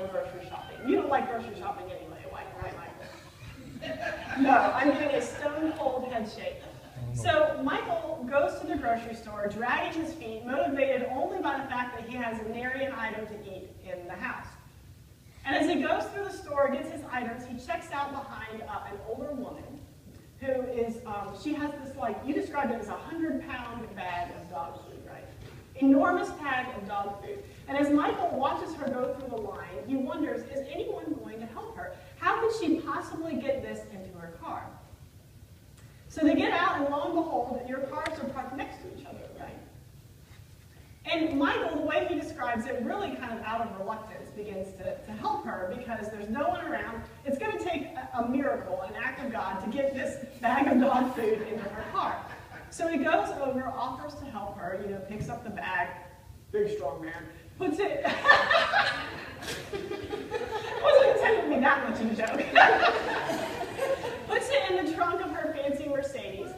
go grocery shopping. You don't like grocery shopping anyway, right, Michael? No, I'm giving a stone cold head shake. So Michael goes to the grocery store, dragging his feet, motivated only by the fact that he has nary an item to eat in the house. And as he goes through the store, gets his items, he checks out behind an older woman who is, she has this, like, you described it as a 100-pound bag of dog food, right? Enormous bag of dog food. And as Michael watches her go through the line, he wonders, is anyone going to help her? How could she possibly get this into her car? So they get out, and lo and behold, your cars are parked next to each other, right? And Michael, the way he describes it, really kind of out of reluctance, begins to help her because there's no one around. It's going to take a miracle, an act of God, to get this bag of dog food into her car. So he goes over, offers to help her, picks up the bag, big strong man, puts it, wasn't intended to be that much of a joke, puts it in the trunk of her fancy Mercedes,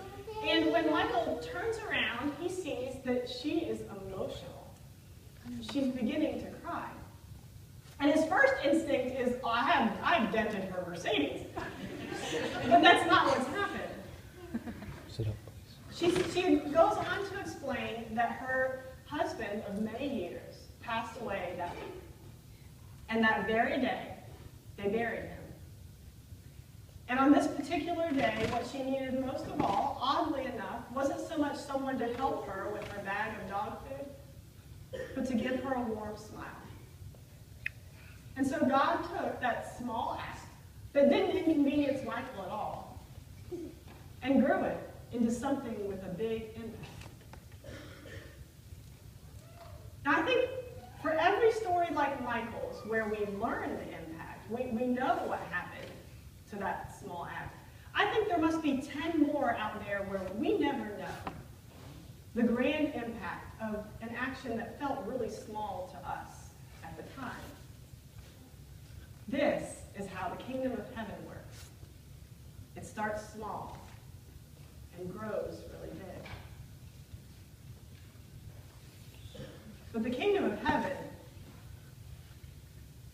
and when Michael turns around, he sees that she is emotional. She's beginning to cry. And his first instinct is, oh, I've dented her Mercedes. But that's not what's happened. Sit up, please. She goes on to explain that her husband of many years passed away that week. And that very day, they buried him. And on this particular day, what she needed most of all, oddly enough, wasn't so much someone to help her with her bag of dog food, but to give her a warm smile. And so God took that small act that didn't inconvenience Michael at all and grew it into something with a big impact. Now I think for every story like Michael's, where we learn the impact, we know what happened to that small act, I think there must be 10 more out there where we never know the grand impact of an action that felt really small to us at the time. This is how the kingdom of heaven works. It starts small and grows really big. But the kingdom of heaven,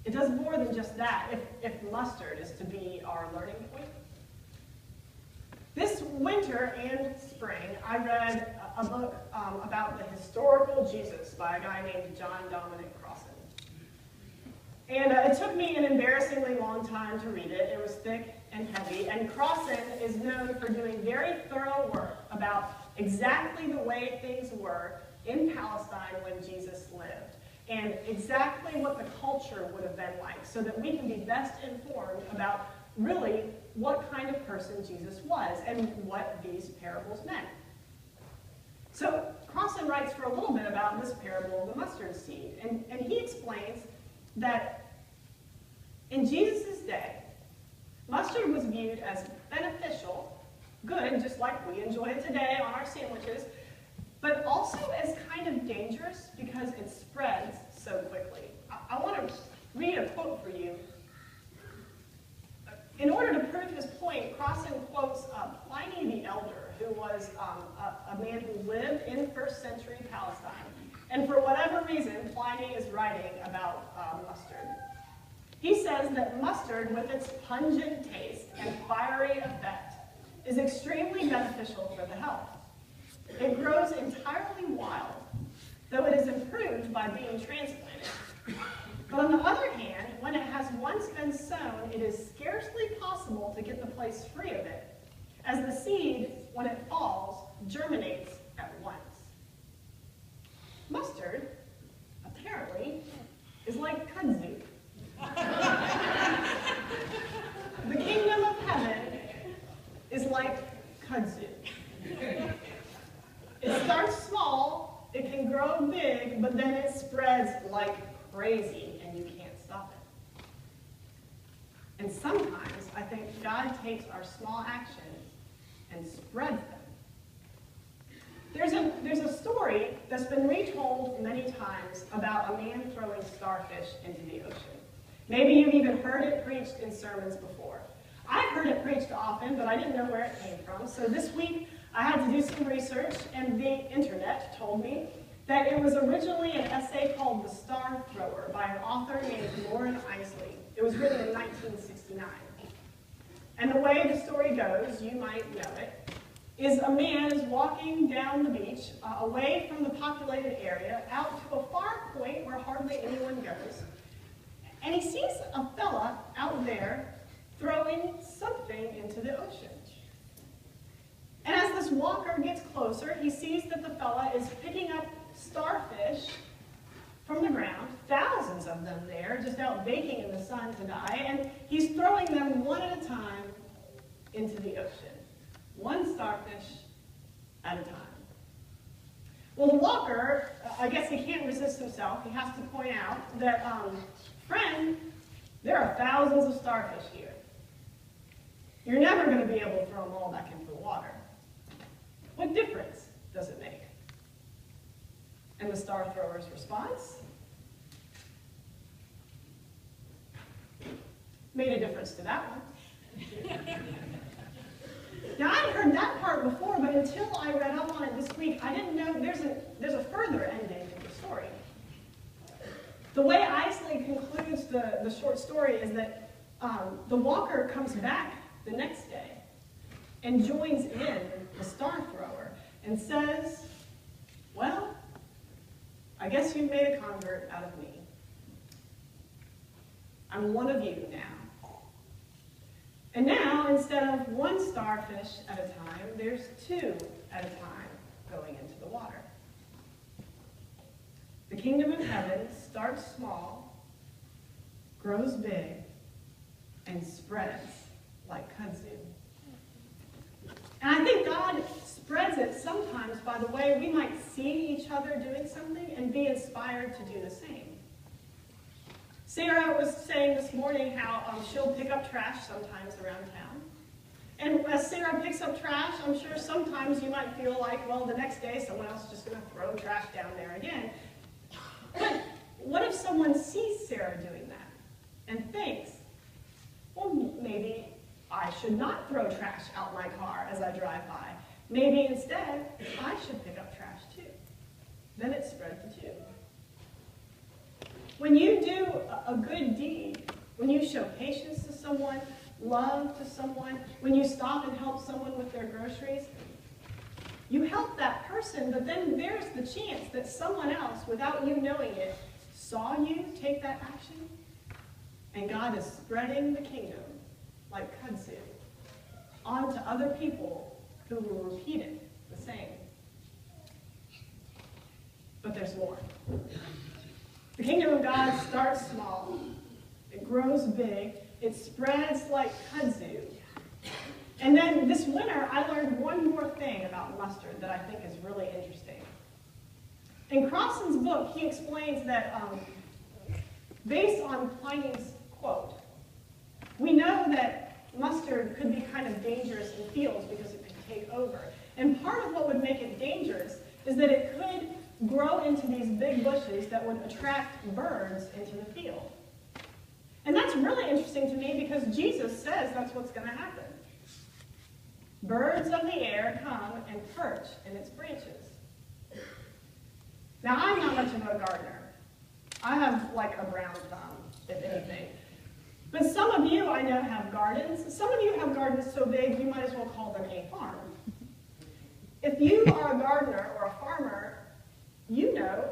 it does more than just that, if mustard is to be our learning point. This winter and spring, I read a book about the historical Jesus by a guy named John Dominic Crossan. And it took me an embarrassingly long time to read it. It was thick and heavy, and Crossan is known for doing very thorough work about exactly the way things were in Palestine when Jesus lived, and exactly what the culture would have been like, so that we can be best informed about really what kind of person Jesus was and what these parables meant. So Crossan writes for a little bit about this parable of the mustard seed, and he explains that in Jesus' day, mustard was viewed as beneficial, good, just like we enjoy it today on our sandwiches, but also as kind of dangerous because it spreads so quickly. I want to read a quote for you. In order to prove his point, Crossan quotes Pliny the Elder, who was a man who lived in first century Palestine. And for whatever reason, Pliny is writing about mustard. He says that mustard, with its pungent taste and fiery effect, is extremely beneficial for the health. It grows entirely wild, though it is improved by being transplanted. But on the other hand, when it has once been sown, it is scarcely possible to get the place free of it, as the seed, when it falls, germinates at once. Mustard, apparently, is like kudzu. The kingdom of heaven is like kudzu. It starts small, it can grow big, but then it spreads like crazy, and you can't stop it. And sometimes, I think God takes our small actions and spreads them. There's a story that's been retold many times about a man throwing starfish into the ocean. Maybe you've even heard it preached in sermons before. I've heard it preached often, but I didn't know where it came from. So this week, I had to do some research, and the internet told me that it was originally an essay called The Star Thrower by an author named Lauren Isley. It was written in 1969. And the way the story goes, you might know it, is a man is walking down the beach, away from the populated area, out to a far point where hardly anyone goes. And he sees a fella out there throwing something into the ocean. And as this walker gets closer, he sees that the fella is picking up starfish from the ground, thousands of them there, just out baking in the sun to die, and he's throwing them one at a time into the ocean. One starfish at a time. Well, the walker, I guess he can't resist himself. He has to point out that, friend, there are thousands of starfish here. You're never going to be able to throw them all back into the water. What difference does it make? And the star thrower's response? Made a difference to that one. Now, I'd heard that part before, but until I read up on it this week, I didn't know there's a further ending to the story. The way Isley concludes the short story is that the walker comes back the next day and joins in the star thrower and says, well, I guess you've made a convert out of me. I'm one of you now. And now, instead of one starfish at a time, there's two at a time going into the water. The kingdom of heaven starts small, grows big, and spreads like kudzu. And I think God spreads it sometimes by the way we might see each other doing something and be inspired to do the same. Sarah was saying this morning how she'll pick up trash sometimes around town. And as Sarah picks up trash, I'm sure sometimes you might feel like, well, the next day someone else is just going to throw trash down there again. But what if someone sees Sarah doing that and thinks, well, maybe I should not throw trash out my car as I drive by. Maybe instead, I should pick up trash too. Then it spread to two. When you do a good deed, when you show patience to someone, love to someone, when you stop and help someone with their groceries, you help that person, but then there's the chance that someone else, without you knowing it, saw you take that action, and God is spreading the kingdom like kudzu onto other people who will repeat it the same. But there's more. The kingdom of God starts small, it grows big, it spreads like kudzu. And then this winter, I learned one more thing about mustard that I think is really interesting. In Crossan's book, he explains that based on Pliny's quote, we know that mustard could be kind of dangerous in fields because it could take over. And part of what would make it dangerous is that it could grow into these big bushes that would attract birds into the field. And that's really interesting to me because Jesus says that's what's going to happen. Birds of the air come and perch in its branches. Now, I'm not much of a gardener. I have like a brown thumb, if anything. But some of you I know have gardens. Some of you have gardens so big you might as well call them a farm. If you are a gardener or a farmer, you know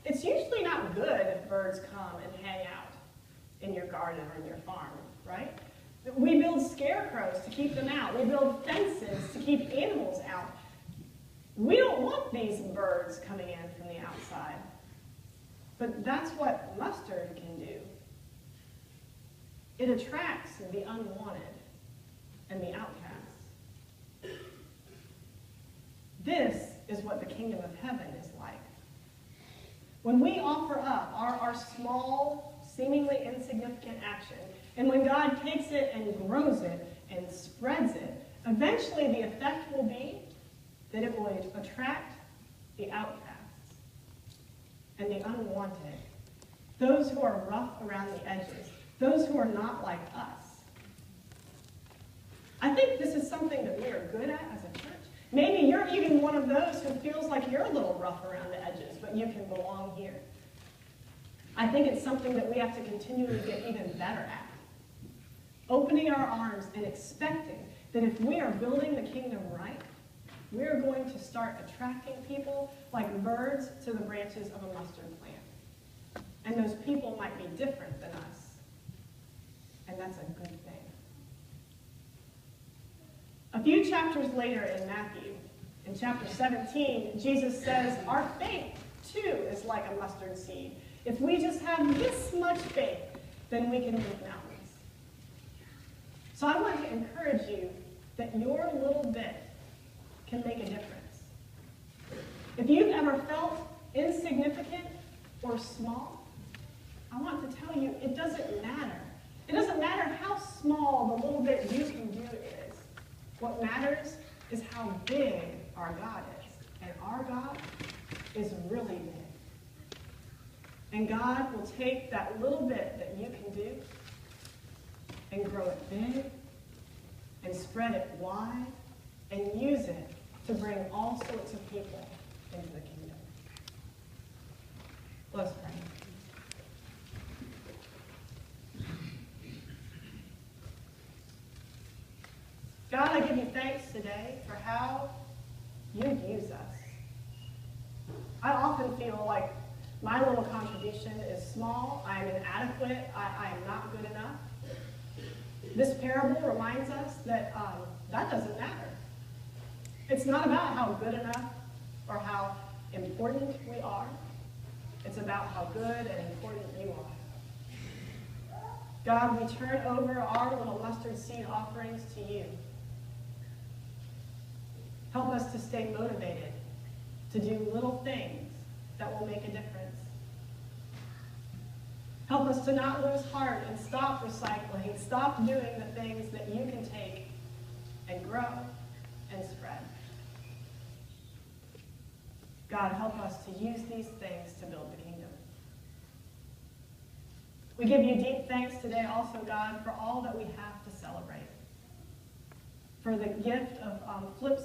it's usually not good if birds come and hang out in your garden or in your farm, right? We build scarecrows to keep them out. We build fences to keep animals out. We don't want these birds coming in from the outside. But that's what mustard can do. It attracts the unwanted and the outcasts. This is what the kingdom of heaven is like. When we offer up our small, seemingly insignificant action, and when God takes it and grows it and spreads it, eventually the effect will be that it will attract the outcasts and the unwanted, those who are rough around the edges, those who are not like us. I think this is something that we are good at as a church, Maybe you're even one of those who feels like you're a little rough around the edges, but you can belong here. I think it's something that we have to continually get even better at. Opening our arms and expecting that if we are building the kingdom right, we're going to start attracting people like birds to the branches of a mustard plant. And those people might be different than us. And that's a good thing. A few chapters later in Matthew, in chapter 17, Jesus says, our faith, too, is like a mustard seed. If we just have this much faith, then we can move mountains. So I want to encourage you that your little bit can make a difference. If you've ever felt insignificant or small, I want to tell you it doesn't matter. It doesn't matter how small the little bit you can do is. What matters is how big our God is. And our God is really big. And God will take that little bit that you can do and grow it big and spread it wide and use it to bring all sorts of people into the kingdom. Let's pray. God, I give you thanks today for how you use us. I often feel like my little contribution is small, I am inadequate, I am not good enough. This parable reminds us that that doesn't matter. It's not about how good enough or how important we are. It's about how good and important you are. God, we turn over our little mustard seed offerings to you. Help us to stay motivated to do little things that will make a difference. Help us to not lose heart and stop recycling, stop doing the things that you can take and grow and spread. God, help us to use these things to build the kingdom. We give you deep thanks today also, God, for all that we have to celebrate. For the gift of Flip's